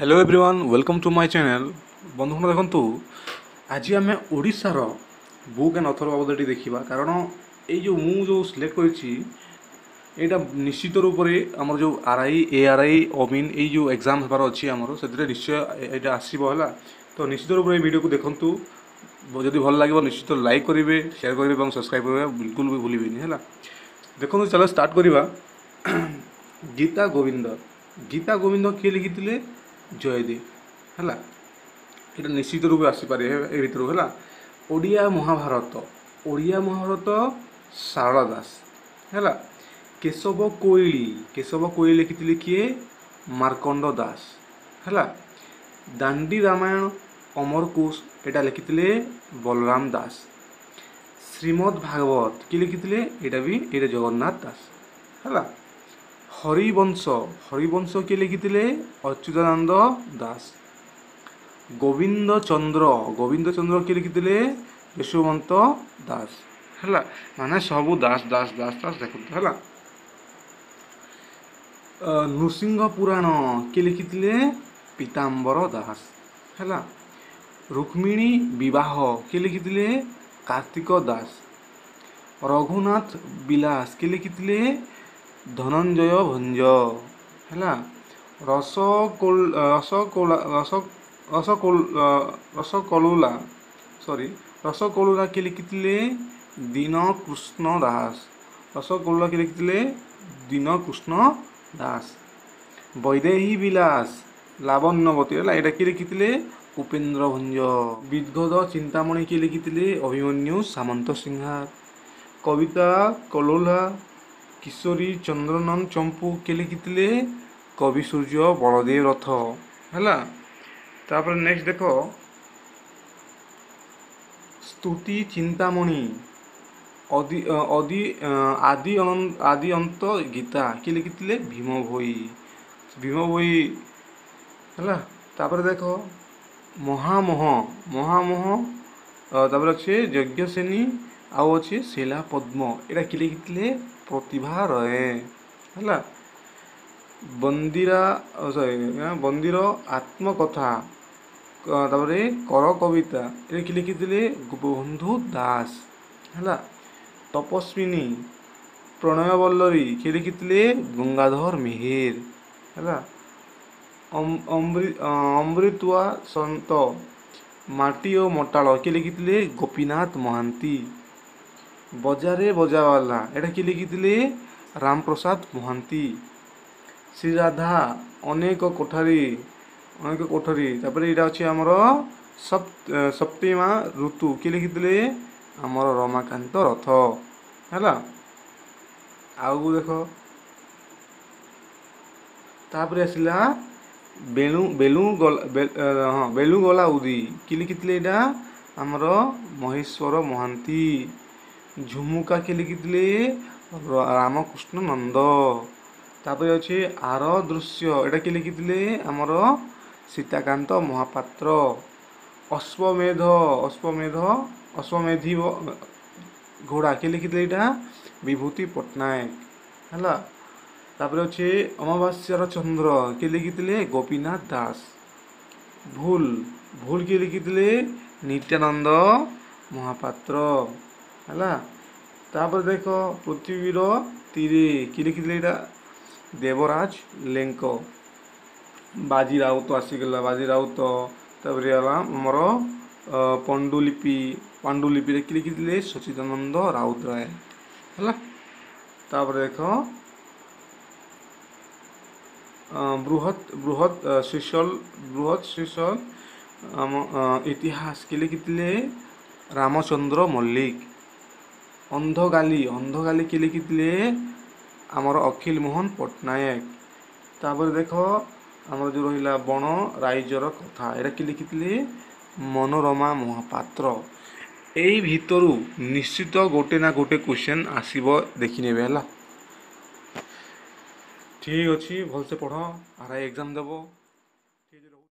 Hello everyone welcome to my channel बंधुगण देखु आज आम ओडिशार बुक एंड अथर बाबद देखा कारण जो सिलेक्ट कर निश्चित रूप से आम जो आरआई एआरआई अमीन यो एग्जाम होबार अच्छी आमर से निश्चय ये आसोला तो निश्चित रूप से वीडियो को देखूँ जदि भल लगे निश्चित लाइक करेंगे शेयर करेंगे और सब्सक्राइब करेंगे बिल्कुल भी भूलें है देखो चलो स्टार्ट करवा गीता गोविंद किए लिखी जयदेव है ये निश्चित रूप आसीपारे ए भर है ओडिया महाभारत सारला दास है केशव कोईली लिखी किए मार्कंड दास है दांडी रामायण अमरकोश एटा लिखी बलराम दास श्रीमद् भागवत किए लिखी यहाँ भी ये जगन्नाथ दास है हरिवंश किए लिखी अच्युतानंद दास गोविंद चंद्र किए लिखी यशोवंत दास है माने सबू दास दास दास दास देखते है नृसिंह पुराण किए लिखी पीताम्बर दास है रुक्मिणी विवाह किए लिखी कार्तिक दास रघुनाथ विलास किए लिखी धनंजय भंज है रसकलुला के लिखी दीन कृष्ण दास के लिखी दीन कृष्ण दास वैदेही विलास लावण्यवती है यहाँ किए लिखी उपेन्द्र भंज विद्गद चिंतामणि किए लिखी अभिमन्यु सामंत सिंहार कविता कलोला किशोरी चंद्रनंद चंपू के लिखी कवि सूर्य बलदेव रथ है तापर नेक्स्ट देख स्तुति चिंतामणि आदि अंत गीता के लिखी भीम भोई है तापर देख महामोह तापर अच्छे यज्ञसेनी आउ अच्छे शिला पद्म यहाँ किए लिखी प्रतिभा रहे है बंदीर आत्मकथा तापर कर कविता ये किए लिखी बंधु दास है तपस्विनी प्रणयवल्लरी किए लिखी गंगाधर मेहेर है अमृतुआ सत माटी और मोटाल किए लिखी गोपीनाथ महांती बजारे बजावाला यहाँ किए लिखी राम प्रसाद महांती श्री राधा अनेक कोठरी तापर यहाँ अच्छे आमर सप्तमा ऋतु किए लिखी आमर रमाकांत रथ है आगु देख तापर आसला बेलुगला उदी किए लिखी यहाँ आमर महेश्वर महांती झुमुका के लिखी रामकृष्ण नंद तापर अच्छे आर दृश्य यहाँ किए लिखी आमर सीताकांत महापात्र अश्वमेधी घोड़ा किए लिखी यहाँ विभूति पट्टनायक है तापर अच्छे अमावास्यार चंद्र किए लिखी गोपीनाथ दास भूल किए लिखी नित्यानंद महापात्र है तापर देख पृथ्वीर तीरे किए लिखी देवराज लेंक बाजी राउत आसीगला बाजी राउत तापर आमर पांडुलिपि किए लिखी सचिदानंद राउत राय है तापर देख बृहत श्रीशल इतिहास किए लिखी रामचंद्र मल्लिक अंधगाली किए लिखी आमर अखिल मोहन पट्टनायक तापर देख आमर जो रहा बण राइजर कथा यहाँ किए लिखी मनोरमा महापात्र यही भितरु निश्चित गोटे ना गोटे क्वेश्चन आसब देखने है ठीक अच्छी भलसे पढ़ आरआई एग्जाम देव।